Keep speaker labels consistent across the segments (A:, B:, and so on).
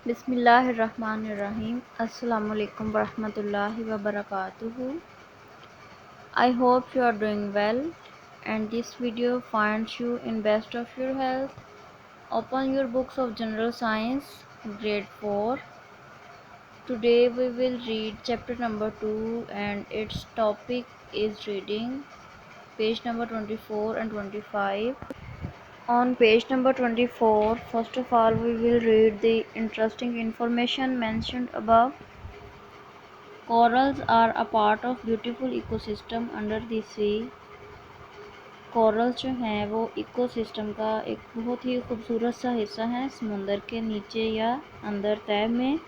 A: बिस्मिल्लाहिर्रहमानिर्रहीम। अस्सलामुअलैकुम वरहमतुल्लाहि वबरकातुहू। I hope you are doing well and this video finds you in best of your health. Open your books of General Science, Grade 4. Today we will read chapter number 2 and its topic is reading page number 24 and 25. On page number 24, first of all we will read the interesting information mentioned above. Corals are a part of beautiful ecosystem under the sea. Corals जो हैं वो ecosystem का एक बहुत ही खूबसूरत सा हिस्सा है समुंदर के नीचे या अंदर तय में।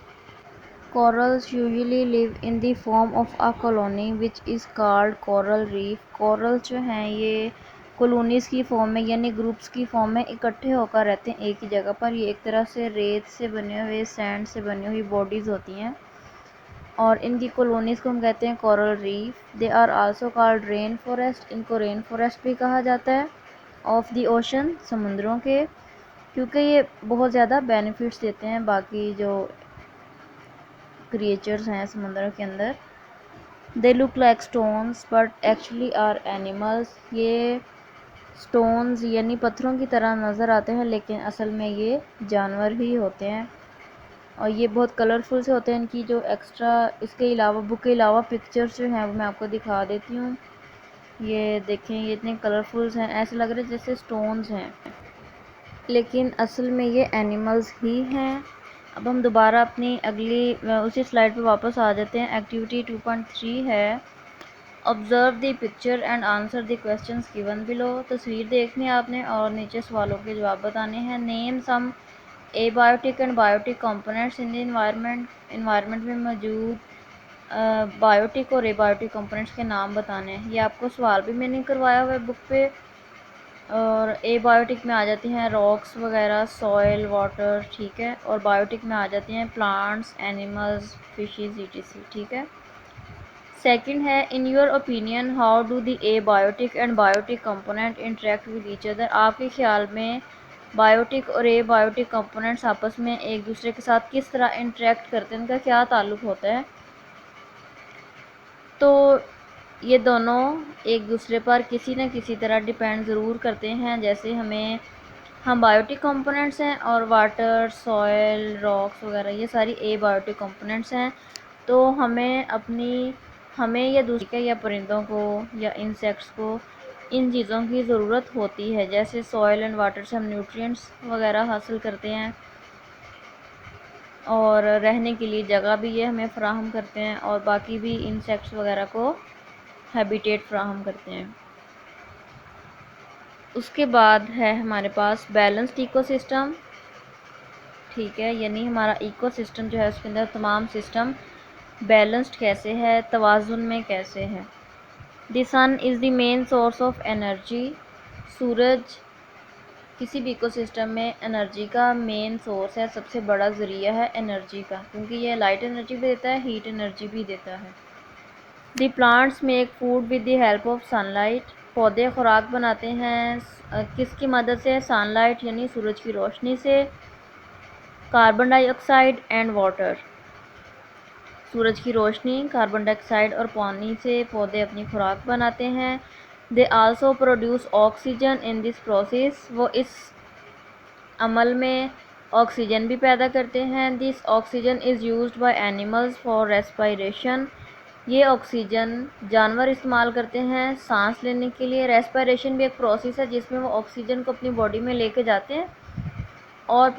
A: Corals usually live in the form of a colony which is called coral reef. Corals जो हैं ये कॉलोनीज़ की फॉर्म में यानी ग्रुप्स की फॉर्म में इकट्ठे होकर रहते हैं एक ही जगह पर। ये एक तरह से रेत से बने हुए सैंड से बनी हुई बॉडीज़ होती हैं और इनकी कॉलोनीज़ को हम कहते हैं coral reef. They are also called rain forest. इनको रेन फॉरेस्ट भी कहा जाता है ऑफ द ओशन, समुद्रों के, क्योंकि ये बहुत ज़्यादा बेनिफिट्स देते हैं बाकी जो क्रिएचर्स हैं समुद्र के अंदर। They look like stones but actually are animals. ये स्टोन्स यानी पत्थरों की तरह नज़र आते हैं लेकिन असल में ये जानवर ही होते हैं और ये बहुत कलरफुल से होते हैं। इनकी जो एक्स्ट्रा इसके अलावा बुक के अलावा पिक्चर्स जो हैं वो मैं आपको दिखा देती हूँ। ये देखें, ये इतने कलरफुल हैं, ऐसे लग रहे जैसे स्टोन्स हैं लेकिन असल में ये एनिमल्स ही हैं। अब हम दोबारा अपनी अगली उसी स्लाइड पे वापस आ जाते हैं। एक्टिविटी 2.3 है observe the picture and answer the questions given below. तस्वीर देखनी है आपने और नीचे सवालों के जवाब बताने हैं। Name some abiotic and biotic components in the environment में मौजूद बायोटिक और एबायोटिक कंपोनेंट्स के नाम बताने हैं। ये आपको सवाल भी मैंने करवाया हुआ है बुक पे। और एबायोटिक में आ जाती हैं रॉक्स वगैरह, सॉयल, वाटर, ठीक है, और बायोटिक में आ जाती हैं प्लांट्स, एनिमल्स, फिशेस, ईटीसी, ठीक है। सेकंड है in your opinion how do the abiotic and biotic component interact with each other. आपके ख्याल में बायोटिक और एबायोटिक कंपोनेंट्स आपस में एक दूसरे के साथ किस तरह इंटरेक्ट करते हैं, इनका क्या ताल्लुक़ होता है। तो ये दोनों एक दूसरे पर किसी न किसी तरह डिपेंड ज़रूर करते हैं। जैसे हम बायोटिक कंपोनेंट्स हैं और वाटर, सॉयल, रॉक्स वगैरह ये सारी एबायोटिक कंपोनेंट्स हैं। तो हमें या दूसरे या परिंदों को या इंसेक्ट्स को इन चीज़ों की ज़रूरत होती है। जैसे सॉयल एंड वाटर से हम न्यूट्रिएंट्स वगैरह हासिल करते हैं और रहने के लिए जगह भी ये हमें फ़राहम करते हैं और बाकी भी इंसेक्ट्स वगैरह को हैबिटेट फ़राहम करते हैं। उसके बाद है हमारे पास बैलेंस्ड इकोसिस्टम, ठीक है, यानी हमारा इकोसिस्टम जो है उसके अंदर तमाम सिस्टम बैलेंस्ड कैसे है, तवाज़ुन में कैसे है। The sun is the main source of energy. सूरज किसी भी इकोसिस्टम में एनर्जी का मेन सोर्स है, सबसे बड़ा ज़रिया है एनर्जी का, क्योंकि ये लाइट एनर्जी भी देता है, हीट एनर्जी भी देता है। The plants make food with the help of sunlight. पौधे खुराक बनाते हैं किसकी मदद से, सनलाइट यानी सूरज की रोशनी से। कार्बन डाइऑक्साइड एंड वाटर, सूरज की रोशनी, कार्बन डाइऑक्साइड और पानी से पौधे अपनी खुराक बनाते हैं। They also produce oxygen in this process. वो इस अमल में ऑक्सीजन भी पैदा करते हैं। This oxygen is used by animals for respiration. ये ऑक्सीजन जानवर इस्तेमाल करते हैं सांस लेने के लिए। रेस्पिरेशन भी एक प्रोसेस है जिसमें वो ऑक्सीजन को अपनी बॉडी में लेके जाते हैं और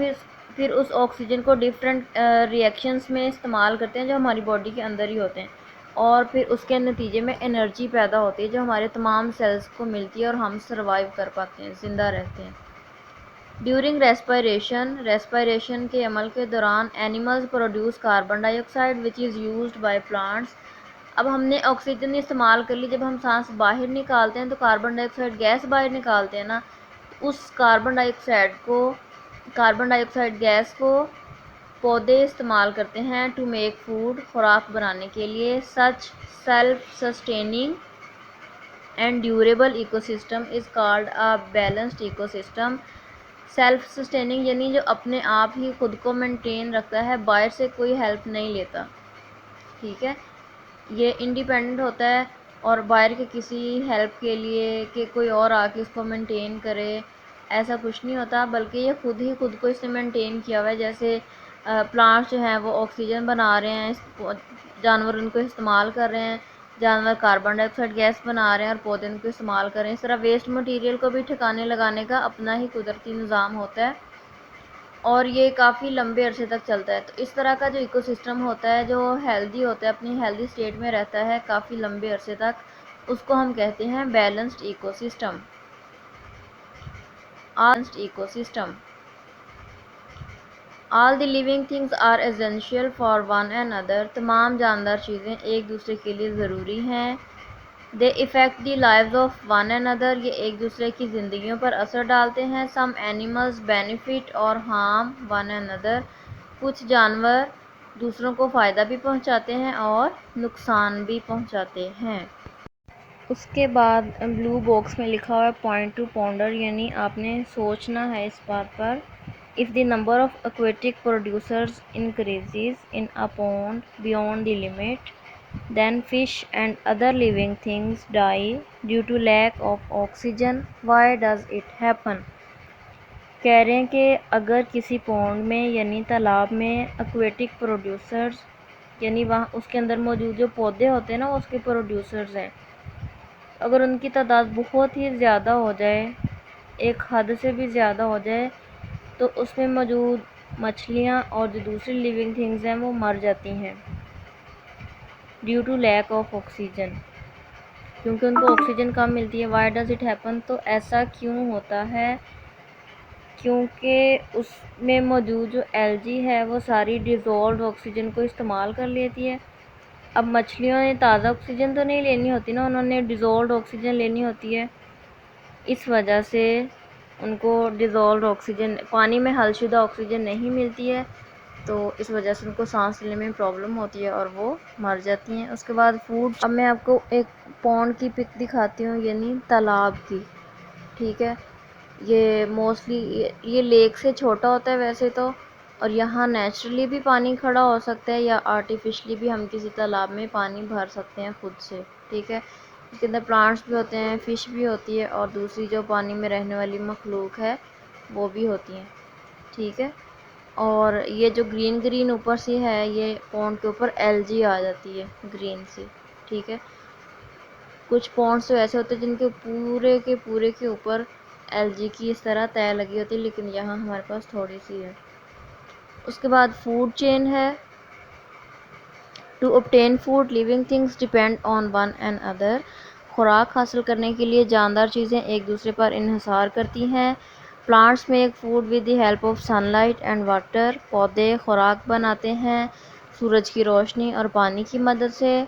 A: फिर उस ऑक्सीजन को डिफरेंट रिएक्शंस में इस्तेमाल करते हैं जो हमारी बॉडी के अंदर ही होते हैं और फिर उसके नतीजे में एनर्जी पैदा होती है जो हमारे तमाम सेल्स को मिलती है और हम सर्वाइव कर पाते हैं, ज़िंदा रहते हैं। ड्यूरिंग रेस्पिरेशन के अमल के दौरान animals produce carbon dioxide which is used by plants. अब हमने ऑक्सीजन इस्तेमाल कर ली, जब हम सांस बाहर निकालते हैं तो कार्बन डाइऑक्साइड गैस बाहर निकालते हैं ना, उस कार्बन डाइऑक्साइड गैस को पौधे इस्तेमाल करते हैं टू मेक फूड, खुराक बनाने के लिए। Such self sustaining and durable ecosystem is called a balanced ecosystem. Self sustaining यानी जो अपने आप ही खुद को मेंटेन रखता है, बाहर से कोई हेल्प नहीं लेता, ठीक है। ये इंडिपेंडेंट होता है और बाहर के किसी हेल्प के लिए कि कोई और आके इसको मेंटेन करे, ऐसा कुछ नहीं होता, बल्कि ये खुद ही खुद को इसने मेंटेन किया हुआ है। जैसे प्लांट्स जो हैं वो ऑक्सीजन बना रहे हैं, जानवर उनको इस्तेमाल कर रहे हैं, जानवर कार्बन डाइऑक्साइड गैस बना रहे हैं और पौधे उनको इस्तेमाल कर रहे हैं। इस तरह वेस्ट मटेरियल को भी ठिकाने लगाने का अपना ही कुदरती निज़ाम होता है और ये काफ़ी लंबे अरसे तक चलता है। तो इस तरह का जो इकोसिस्टम होता है, जो हेल्दी होता है, अपनी हेल्दी स्टेट में रहता है काफ़ी लंबे अरसे तक, उसको हम कहते हैं balanced ecosystem. Balanced ecosystem. All the living things are essential for one another. तमाम जानदार चीज़ें एक दूसरे के लिए ज़रूरी हैं। They effect the lives of one another. ये एक दूसरे की ज़िंदगियों पर असर डालते हैं। सम एनिमल्स बेनिफिट और हार्म वन अनदर। कुछ जानवर दूसरों को फ़ायदा भी पहुंचाते हैं और नुकसान भी पहुंचाते हैं। उसके बाद ब्लू बॉक्स में लिखा हुआ है पॉइंट टू पॉन्डर, यानी आपने सोचना है इस बात पर। If the number of aquatic producers increases in a pond beyond the limit, then fish and other living things die due to lack of oxygen. Why does it happen? कह रहे हैं कि अगर किसी पॉन्ड में यानी तालाब में एक्वेटिक प्रोड्यूसर्स, यानी वहाँ उसके अंदर मौजूद जो पौधे होते हैं ना, वो उसके प्रोड्यूसर्स हैं, अगर उनकी तादाद बहुत ही ज़्यादा हो जाए, एक हद से भी ज़्यादा हो जाए, तो उसमें मौजूद मछलियाँ और जो दूसरी लिविंग थिंग्स हैं वो मर जाती हैं due to lack of oxygen, क्योंकि उनको ऑक्सीजन कम मिलती है। Why does it happen? तो ऐसा क्यों होता है? क्योंकि उसमें मौजूद जो एलजी है वो सारी डिज़ोल्व ऑक्सीजन को इस्तेमाल कर लेती है। अब मछलियों ने ताज़ा ऑक्सीजन तो नहीं लेनी होती ना, उन्होंने डिज़ोल्व ऑक्सीजन लेनी होती है। इस वजह से उनको डिज़ोल्व ऑक्सीजन, पानी में हलशुदा ऑक्सीजन नहीं मिलती है, तो इस वजह से उनको सांस लेने में प्रॉब्लम होती है और वो मर जाती हैं। उसके बाद फूड। अब मैं आपको एक पॉन्ड की पिक दिखाती हूँ, यानी तालाब की, ठीक है। ये मोस्टली ये लेक से छोटा होता है वैसे तो, और यहाँ नेचुरली भी पानी खड़ा हो सकता है या आर्टिफिशली भी हम किसी तालाब में पानी भर सकते हैं खुद से, ठीक है। इसके अंदर प्लांट्स भी होते हैं, फ़िश भी होती है और दूसरी जो पानी में रहने वाली मखलूक है वो भी होती हैं, ठीक है। और ये जो ग्रीन ग्रीन ऊपर से है, ये पॉन्ड के ऊपर एलजी आ जाती है ग्रीन सी, ठीक है। कुछ पॉन्ड्स तो ऐसे होते हैं जिनके पूरे के ऊपर एलजी की इस तरह तय लगी होती है, लेकिन यहाँ हमारे पास थोड़ी सी है। उसके बाद फूड चेन है। To obtain food living things depend on one and other. खुराक हासिल करने के लिए जानदार चीज़ें एक दूसरे पर इन्हिसार करती हैं। Plants make food with the help of sunlight and water. पौधे खुराक बनाते हैं सूरज की रोशनी और पानी की मदद से।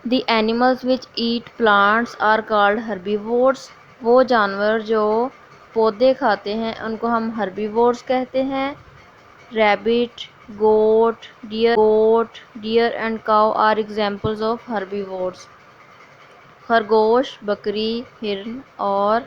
A: The animals which eat plants are called herbivores. वो जानवर जो पौधे खाते हैं उनको हम हर्बीवोर्स कहते हैं। Rabbit, deer and cow are examples of herbivores. खरगोश, बकरी, हिरन और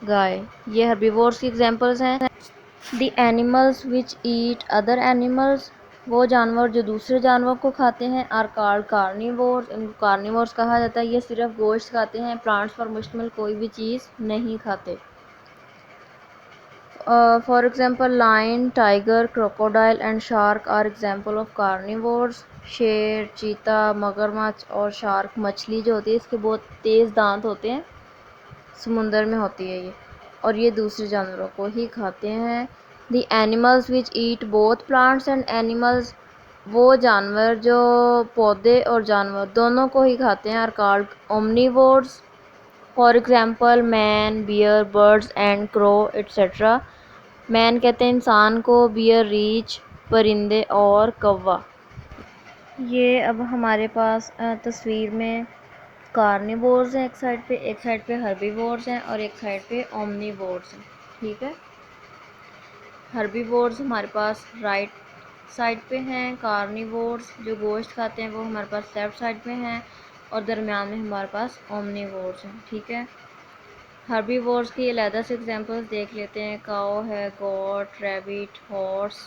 A: गाय ये हर्बीवोर्स की एग्जाम्पल्स हैं। The animals which eat other animals. वो जानवर जो दूसरे जानवर को खाते हैं आर कॉल्ड कार्निवोर्स। इनको कार्निवोर्स कहा जाता है। ये सिर्फ गोश्त खाते हैं, प्लांट्स पर मुश्तमिल कोई भी चीज़ नहीं खाते। For example lion, tiger, crocodile and shark are example of carnivores. शेर, चीता, मगरमच्छ और शार्क, मछली जो होती है इसके बहुत तेज़ दांत होते हैं, समुंदर में होती है ये, और ये दूसरे जानवरों को ही खाते हैं। The animals which eat both plants and animals. वो जानवर जो पौधे और जानवर दोनों को ही खाते हैं are called omnivores. For example man, bear, birds and crow etcetera. Man कहते हैं इंसान को, बियर रीछ, परिंदे और कौवा। ये अब हमारे पास तस्वीर में कार्निवोर्स हैं एक साइड पे हर्बीवोर्स हैं और एक साइड पे ओमनीवोर्स हैं, ठीक है। हर्बीवोर्स हमारे पास राइट साइड पे हैं, कार्निवोर्स जो गोश्त खाते हैं वो हमारे पास लेफ्ट साइड पे हैं और दरमियान में हमारे पास ओमनीवोर्स हैं, ठीक है। हर्बीवोर्स की अलहदा से एग्जांपल्स देख लेते हैं। काओ है, गॉट, रैबिट, हॉर्स।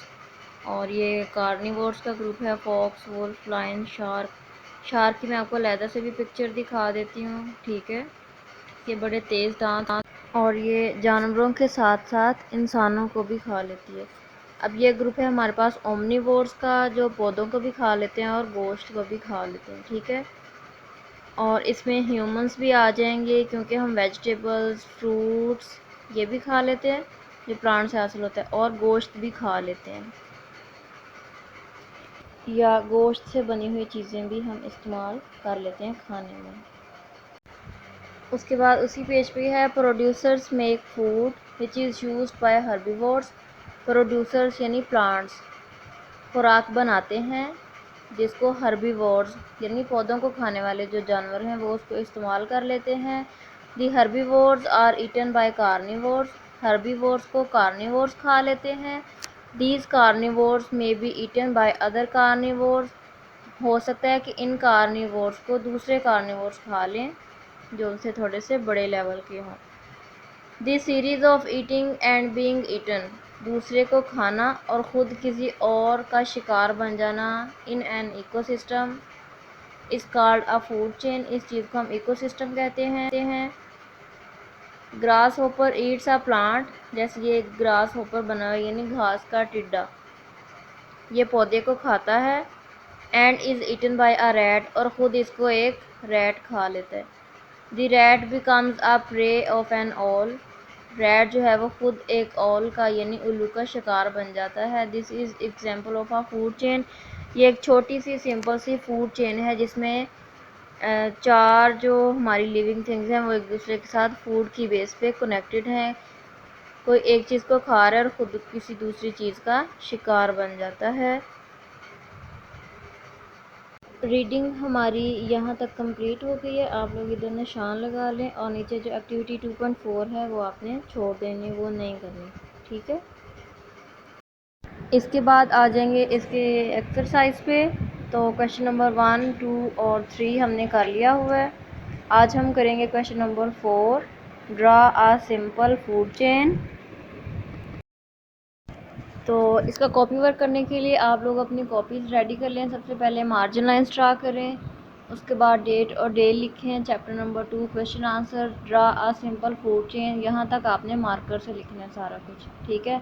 A: और ये कार्निवोर्स का ग्रुप है, fox, wolf, lion, shark. Shark की मैं आपको अलहदा से भी पिक्चर दिखा देती हूँ, ठीक है। ये बड़े तेज़ दांत और ये जानवरों के साथ साथ इंसानों को भी खा लेती है। अब ये ग्रुप है हमारे पास ओमनीवोर्स का, जो पौधों को भी खा लेते हैं और गोश्त को भी खा लेते हैं, ठीक है। और इसमें ह्यूमंस भी आ जाएंगे, क्योंकि हम वेजिटेबल्स, फ्रूट्स ये भी खा लेते हैं जो प्लांट से हासिल होता है, और गोश्त भी खा लेते हैं, या गोश्त से बनी हुई चीज़ें भी हम इस्तेमाल कर लेते हैं खाने में। उसके बाद उसी पेज पे है producers make food which is used by herbivores. Producers यानी प्लांट्स खुराक बनाते हैं जिसको हर्बीवोर्स यानी पौधों को खाने वाले जो जानवर हैं वो उसको इस्तेमाल कर लेते हैं। The herbivores are eaten by carnivores. Herbivores को कार्निवोर्स खा लेते हैं। These carnivores may be eaten by other carnivores. हो सकता है कि इन कार्निवोर्स को दूसरे कार्निवोर्स खा लें जो उनसे थोड़े से बड़े लेवल के हों। The series of eating and being eaten, दूसरे को खाना और ख़ुद किसी और का शिकार बन जाना, इन एन इकोसिस्टम इस कॉल्ड अ फूड चेन, इस चीज़ को हम इकोसिस्टम कहते हैं। Grass hopper Yeats a plant, जैसे ये ग्रास होपर बना हुआ यानी घास का टिड्डा, ये पौधे को खाता है। And is eaten by a rat, और ख़ुद इसको एक रैट खा लेता है। The rat becomes a prey of an owl, rat जो है वो खुद एक ऑल का यानी उल्लू का शिकार बन जाता है। This is example of a food chain, ये एक छोटी सी सिंपल सी फूड चेन है जिसमें चार जो हमारी लिविंग थिंग्स हैं वो एक दूसरे के साथ फूड की बेस पे कनेक्टेड हैं। कोई एक चीज़ को खा रहा है और ख़ुद किसी दूसरी चीज़ का शिकार बन जाता है। रीडिंग हमारी यहाँ तक कंप्लीट हो गई है। आप लोग इधर निशान लगा लें और नीचे जो एक्टिविटी 2.4 है वो आपने छोड़ देनी, वो नहीं करनी, ठीक है। इसके बाद आ जाएंगे इसके एक्सरसाइज पे। तो क्वेश्चन नंबर 1, 2 और 3 हमने कर लिया हुआ है। आज हम करेंगे question number 4, draw a simple food chain. तो इसका कॉपी वर्क करने के लिए आप लोग अपनी कॉपीज़ रेडी कर लें। सबसे पहले मार्जिन लाइंस ड्रा करें, उसके बाद डेट और डे लिखें। Chapter number 2 question answer, draw a simple food chain, यहाँ तक आपने मार्कर से लिखना है सारा कुछ, ठीक है।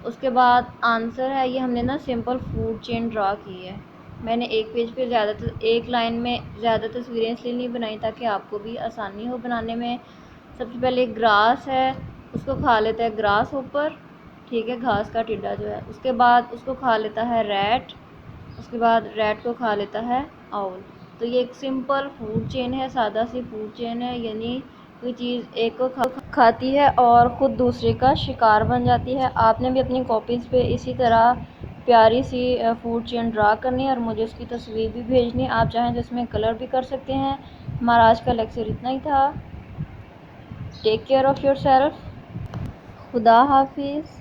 A: उसके बाद आंसर है, ये हमने ना सिंपल फूड चेन ड्रा की है। मैंने एक पेज पे एक लाइन में ज़्यादा तस्वीरें इसलिए नहीं बनाई ताकि आपको भी आसानी हो बनाने में। सबसे पहले ग्रास है, उसको खा लेता है ग्रास ऊपर, ठीक है, घास का टिड्डा जो है। उसके बाद उसको खा लेता है रैट, उसके बाद रैट को खा लेता है आउल। तो ये एक सिंपल फूड चेन है, सादा सी फूड चेन है, यानी कोई चीज़ एक को खाती है और ख़ुद दूसरे का शिकार बन जाती है। आपने भी अपनी कॉपीज़ पे इसी तरह प्यारी सी फूड चेन ड्रा करनी है और मुझे उसकी तस्वीर भी भेजनी है। आप चाहें तो इसमें कलर भी कर सकते हैं। हमारा आज का लेक्चर इतना ही था। Take care of yourself. खुदा हाफिज़।